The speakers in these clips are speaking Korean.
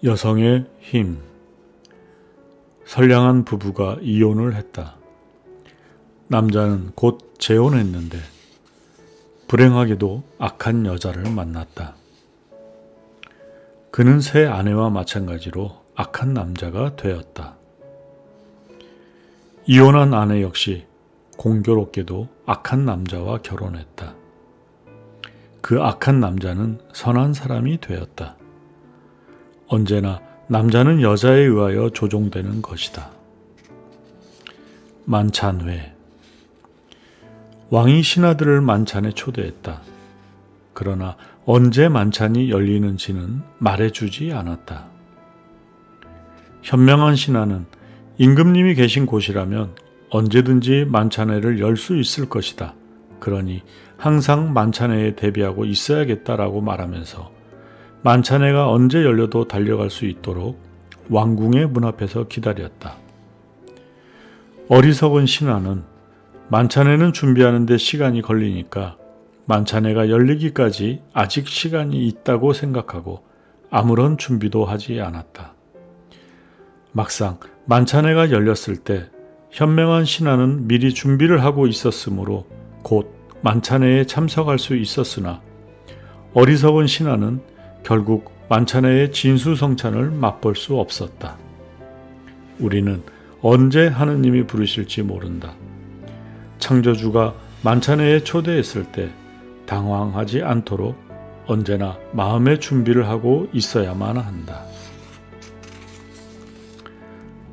여성의 힘. 선량한 부부가 이혼을 했다. 남자는 곧 재혼했는데 불행하게도 악한 여자를 만났다. 그는 새 아내와 마찬가지로 악한 남자가 되었다. 이혼한 아내 역시 공교롭게도 악한 남자와 결혼했다. 그 악한 남자는 선한 사람이 되었다. 언제나 남자는 여자에 의하여 조종되는 것이다. 만찬회. 왕이 신하들을 만찬에 초대했다. 그러나 언제 만찬이 열리는지는 말해주지 않았다. 현명한 신하는 임금님이 계신 곳이라면 언제든지 만찬회를 열 수 있을 것이다. 그러니 항상 만찬회에 대비하고 있어야겠다라고 말하면서 만찬회가 언제 열려도 달려갈 수 있도록 왕궁의 문 앞에서 기다렸다. 어리석은 신하는 만찬회는 준비하는데 시간이 걸리니까 만찬회가 열리기까지 아직 시간이 있다고 생각하고 아무런 준비도 하지 않았다. 막상 만찬회가 열렸을 때 현명한 신하는 미리 준비를 하고 있었으므로 곧 만찬회에 참석할 수 있었으나 어리석은 신하는 결국 만찬회의 진수성찬을 맛볼 수 없었다. 우리는 언제 하느님이 부르실지 모른다. 창조주가 만찬회에 초대했을 때 당황하지 않도록 언제나 마음의 준비를 하고 있어야만 한다.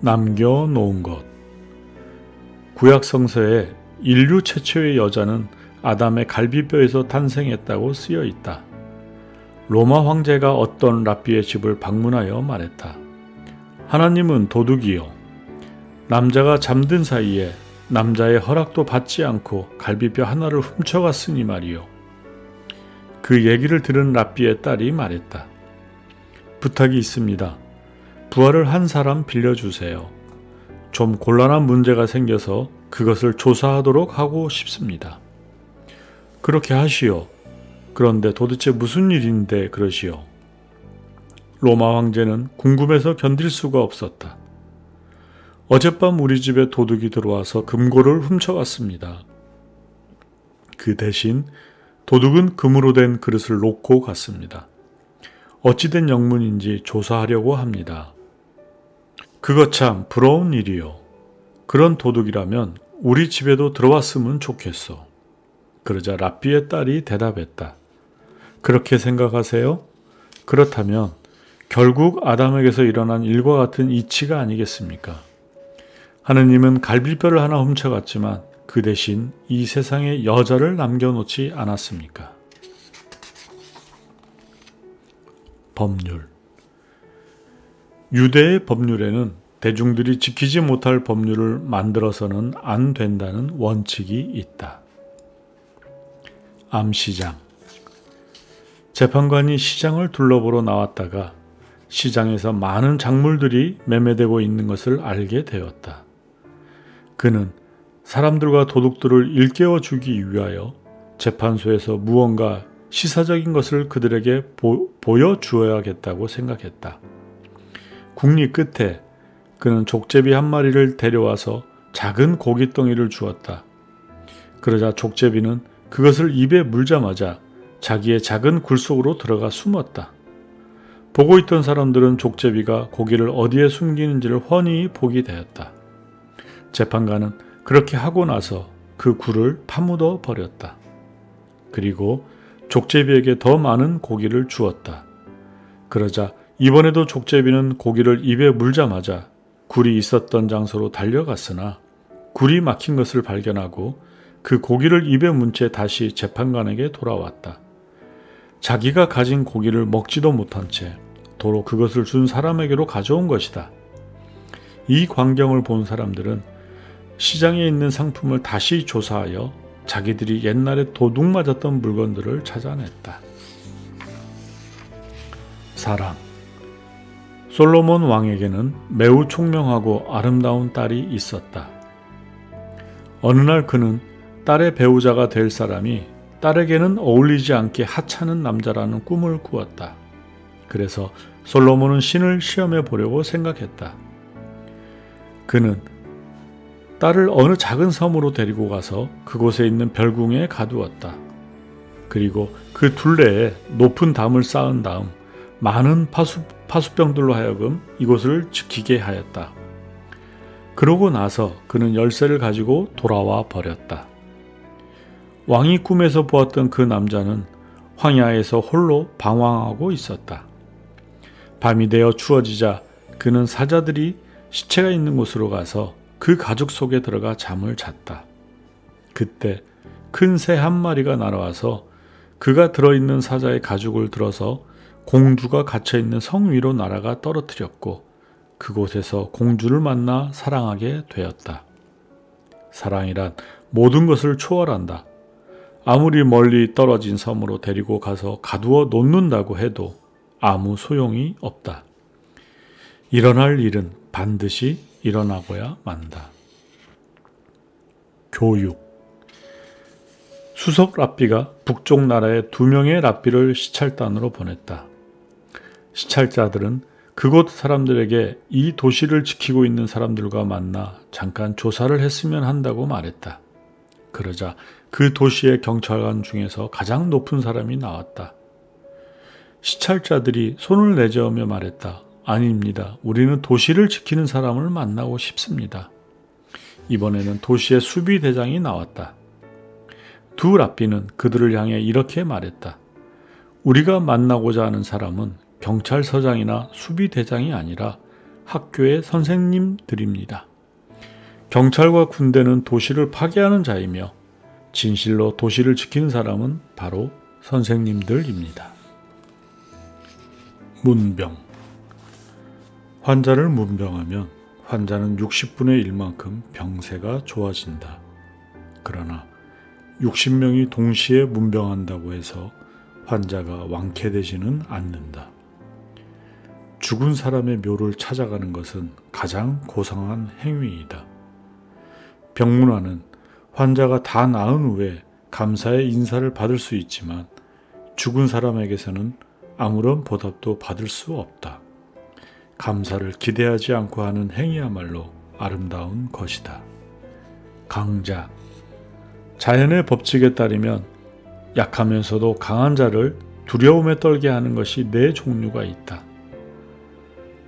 남겨놓은 것. 구약 성서에 인류 최초의 여자는 아담의 갈비뼈에서 탄생했다고 쓰여 있다. 로마 황제가 어떤 랍비의 집을 방문하여 말했다. 하나님은 도둑이요. 남자가 잠든 사이에 남자의 허락도 받지 않고 갈비뼈 하나를 훔쳐갔으니 말이요. 그 얘기를 들은 랍비의 딸이 말했다. 부탁이 있습니다. 부활을 한 사람 빌려주세요. 좀 곤란한 문제가 생겨서 그것을 조사하도록 하고 싶습니다. 그렇게 하시오. 그런데 도대체 무슨 일인데 그러시오? 로마 황제는 궁금해서 견딜 수가 없었다. 어젯밤 우리 집에 도둑이 들어와서 금고를 훔쳐갔습니다. 그 대신 도둑은 금으로 된 그릇을 놓고 갔습니다. 어찌된 영문인지 조사하려고 합니다. 그거 참 부러운 일이요. 그런 도둑이라면 우리 집에도 들어왔으면 좋겠어. 그러자 랍비의 딸이 대답했다. 그렇게 생각하세요? 그렇다면 결국 아담에게서 일어난 일과 같은 이치가 아니겠습니까? 하느님은 갈비뼈를 하나 훔쳐갔지만 그 대신 이 세상에 여자를 남겨놓지 않았습니까? 법률. 유대의 법률에는 대중들이 지키지 못할 법률을 만들어서는 안 된다는 원칙이 있다. 암시장. 재판관이 시장을 둘러보러 나왔다가 시장에서 많은 작물들이 매매되고 있는 것을 알게 되었다. 그는 사람들과 도둑들을 일깨워 주기 위하여 재판소에서 무언가 시사적인 것을 그들에게 보여주어야겠다고 생각했다. 국리 끝에 그는 족제비 한 마리를 데려와서 작은 고깃덩이를 주었다. 그러자 족제비는 그것을 입에 물자마자 자기의 작은 굴 속으로 들어가 숨었다. 보고 있던 사람들은 족제비가 고기를 어디에 숨기는지를 훤히 보게 되었다. 재판관은 그렇게 하고 나서 그 굴을 파묻어 버렸다. 그리고 족제비에게 더 많은 고기를 주었다. 그러자 이번에도 족제비는 고기를 입에 물자마자 굴이 있었던 장소로 달려갔으나 굴이 막힌 것을 발견하고 그 고기를 입에 문 채 다시 재판관에게 돌아왔다. 자기가 가진 고기를 먹지도 못한 채 도로 그것을 준 사람에게로 가져온 것이다. 이 광경을 본 사람들은 시장에 있는 상품을 다시 조사하여 자기들이 옛날에 도둑 맞았던 물건들을 찾아냈다. 사랑. 솔로몬 왕에게는 매우 총명하고 아름다운 딸이 있었다. 어느 날 그는 딸의 배우자가 될 사람이 딸에게는 어울리지 않게 하찮은 남자라는 꿈을 꾸었다. 그래서 솔로몬은 신을 시험해 보려고 생각했다. 그는 딸을 어느 작은 섬으로 데리고 가서 그곳에 있는 별궁에 가두었다. 그리고 그 둘레에 높은 담을 쌓은 다음 많은 파수병들로 하여금 이곳을 지키게 하였다. 그러고 나서 그는 열쇠를 가지고 돌아와 버렸다. 왕이 꿈에서 보았던 그 남자는 황야에서 홀로 방황하고 있었다. 밤이 되어 추워지자 그는 사자들이 시체가 있는 곳으로 가서 그 가죽 속에 들어가 잠을 잤다. 그때 큰 새 한 마리가 날아와서 그가 들어있는 사자의 가죽을 들어서 공주가 갇혀있는 성 위로 날아가 떨어뜨렸고 그곳에서 공주를 만나 사랑하게 되었다. 사랑이란 모든 것을 초월한다. 아무리 멀리 떨어진 섬으로 데리고 가서 가두어 놓는다고 해도 아무 소용이 없다. 일어날 일은 반드시 일어나고야 만다. 교육. 수석 랍비가 북쪽 나라에 2명의 랍비를 시찰단으로 보냈다. 시찰자들은 그곳 사람들에게 이 도시를 지키고 있는 사람들과 만나 잠깐 조사를 했으면 한다고 말했다. 그러자 그 도시의 경찰관 중에서 가장 높은 사람이 나왔다. 시찰자들이 손을 내저으며 말했다. 아닙니다. 우리는 도시를 지키는 사람을 만나고 싶습니다. 이번에는 도시의 수비대장이 나왔다. 두 랍비는 그들을 향해 이렇게 말했다. 우리가 만나고자 하는 사람은 경찰서장이나 수비대장이 아니라 학교의 선생님들입니다. 경찰과 군대는 도시를 파괴하는 자이며 진실로 도시를 지키는 사람은 바로 선생님들입니다. 문병. 환자를 문병하면 환자는 60분의 1만큼 병세가 좋아진다. 그러나 60명이 동시에 문병한다고 해서 환자가 완쾌되지는 않는다. 죽은 사람의 묘를 찾아가는 것은 가장 고상한 행위이다. 병문안은 환자가 다 나은 후에 감사의 인사를 받을 수 있지만 죽은 사람에게서는 아무런 보답도 받을 수 없다. 감사를 기대하지 않고 하는 행위야말로 아름다운 것이다. 강자. 자연의 법칙에 따르면 약하면서도 강한 자를 두려움에 떨게 하는 것이 4종류가 있다.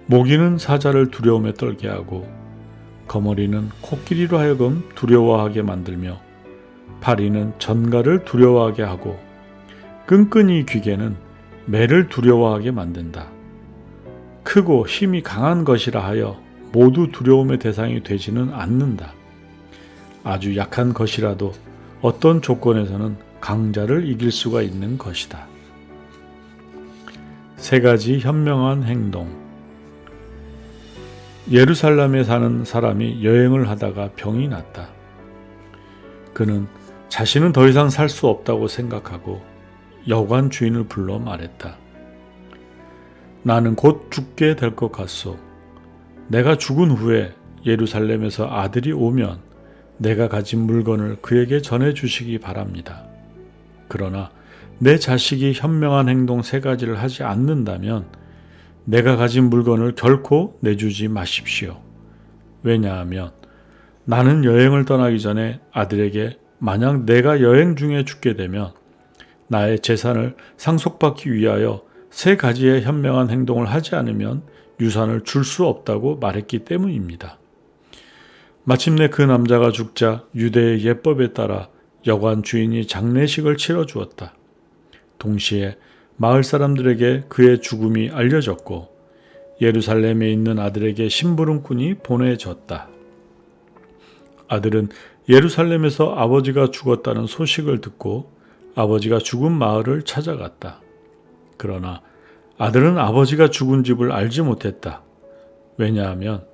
모기는 사자를 두려움에 떨게 하고 거머리는 코끼리로 하여금 두려워하게 만들며 파리는 전갈을 두려워하게 하고 끈끈이 귀개는 매를 두려워하게 만든다. 크고 힘이 강한 것이라 하여 모두 두려움의 대상이 되지는 않는다. 아주 약한 것이라도 어떤 조건에서는 강자를 이길 수가 있는 것이다. 3가지 현명한 행동. 예루살렘에 사는 사람이 여행을 하다가 병이 났다. 그는 자신은 더 이상 살 수 없다고 생각하고 여관 주인을 불러 말했다. 나는 곧 죽게 될 것 같소. 내가 죽은 후에 예루살렘에서 아들이 오면 내가 가진 물건을 그에게 전해주시기 바랍니다. 그러나 내 자식이 현명한 행동 3가지를 하지 않는다면 내가 가진 물건을 결코 내주지 마십시오. 왜냐하면 나는 여행을 떠나기 전에 아들에게 만약 내가 여행 중에 죽게 되면 나의 재산을 상속받기 위하여 3가지의 현명한 행동을 하지 않으면 유산을 줄 수 없다고 말했기 때문입니다. 마침내 그 남자가 죽자 유대의 예법에 따라 여관 주인이 장례식을 치러주었다. 동시에 마을 사람들에게 그의 죽음이 알려졌고 예루살렘에 있는 아들에게 심부름꾼이 보내졌다. 아들은 예루살렘에서 아버지가 죽었다는 소식을 듣고 아버지가 죽은 마을을 찾아갔다. 그러나 아들은 아버지가 죽은 집을 알지 못했다. 왜냐하면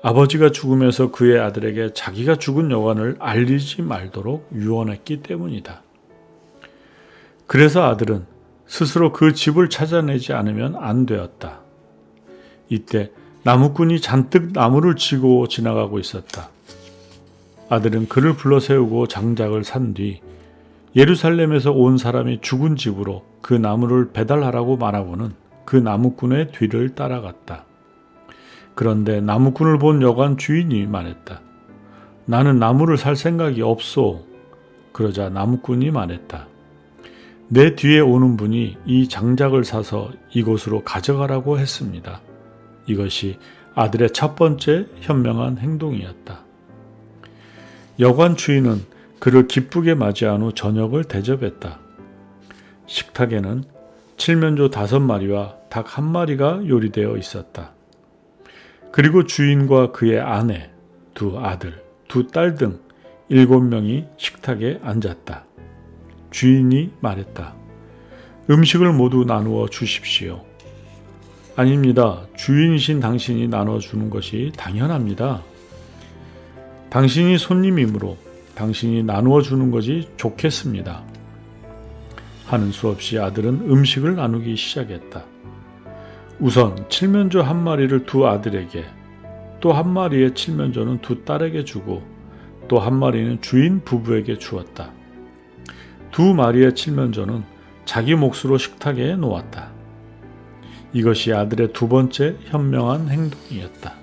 아버지가 죽으면서 그의 아들에게 자기가 죽은 여관을 알리지 말도록 유언했기 때문이다. 그래서 아들은 스스로 그 집을 찾아내지 않으면 안 되었다. 이때 나무꾼이 잔뜩 나무를 치고 지나가고 있었다. 아들은 그를 불러 세우고 장작을 산 뒤 예루살렘에서 온 사람이 죽은 집으로 그 나무를 배달하라고 말하고는 그 나무꾼의 뒤를 따라갔다. 그런데 나무꾼을 본 여관 주인이 말했다. 나는 나무를 살 생각이 없소. 그러자 나무꾼이 말했다. 내 뒤에 오는 분이 이 장작을 사서 이곳으로 가져가라고 했습니다. 이것이 아들의 첫 번째 현명한 행동이었다. 여관 주인은 그를 기쁘게 맞이한 후 저녁을 대접했다. 식탁에는 칠면조 5마리와 닭 1마리가 요리되어 있었다. 그리고 주인과 그의 아내, 2 아들, 2 딸 등 7명이 식탁에 앉았다. 주인이 말했다. 음식을 모두 나누어 주십시오. 아닙니다. 주인이신 당신이 나눠주는 것이 당연합니다. 당신이 손님이므로 당신이 나누어 주는 것이 좋겠습니다. 하는 수 없이 아들은 음식을 나누기 시작했다. 우선 칠면조 1마리를 2 아들에게, 또 1마리의 칠면조는 2 딸에게 주고 또 1마리는 주인 부부에게 주었다. 2마리의 칠면조는 자기 몫으로 식탁에 놓았다. 이것이 아들의 2번째 현명한 행동이었다.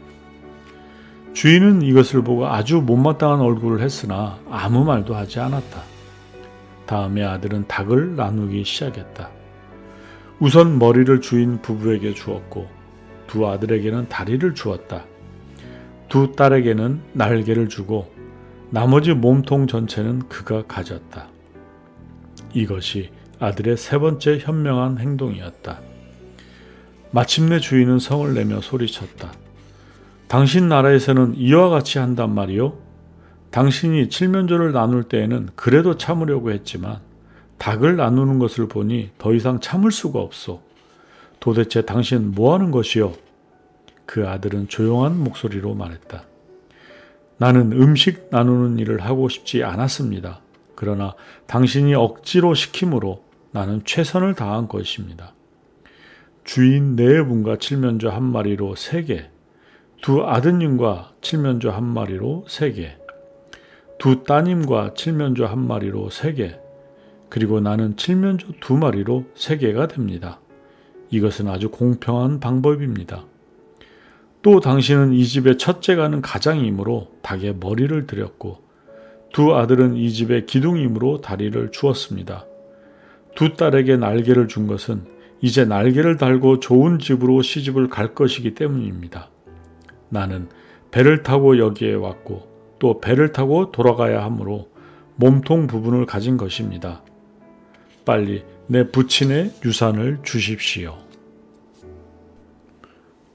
주인은 이것을 보고 아주 못마땅한 얼굴을 했으나 아무 말도 하지 않았다. 다음에 아들은 닭을 나누기 시작했다. 우선 머리를 주인 부부에게 주었고 2 아들에게는 다리를 주었다. 2 딸에게는 날개를 주고 나머지 몸통 전체는 그가 가졌다. 이것이 아들의 3번째 현명한 행동이었다. 마침내 주인은 성을 내며 소리쳤다. 당신 나라에서는 이와 같이 한단 말이요? 당신이 칠면조를 나눌 때에는 그래도 참으려고 했지만 닭을 나누는 것을 보니 더 이상 참을 수가 없소. 도대체 당신 뭐하는 것이요? 그 아들은 조용한 목소리로 말했다. 나는 음식 나누는 일을 하고 싶지 않았습니다. 그러나 당신이 억지로 시킴으로 나는 최선을 다한 것입니다. 주인 4분과 칠면조 1마리로 3개, 2 아드님과 칠면조 1마리로 3개, 2 따님과 칠면조 1마리로 3개, 그리고 나는 칠면조 2마리로 3개가 됩니다. 이것은 아주 공평한 방법입니다. 또 당신은 이 집의 첫째가는 가장이므로 닭의 머리를 드렸고 2 아들은 이 집의 기둥이므로 다리를 주었습니다. 2 딸에게 날개를 준 것은 이제 날개를 달고 좋은 집으로 시집을 갈 것이기 때문입니다. 나는 배를 타고 여기에 왔고 또 배를 타고 돌아가야 하므로 몸통 부분을 가진 것입니다. 빨리 내 부친의 유산을 주십시오.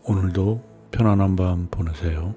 오늘도 편안한 밤 보내세요.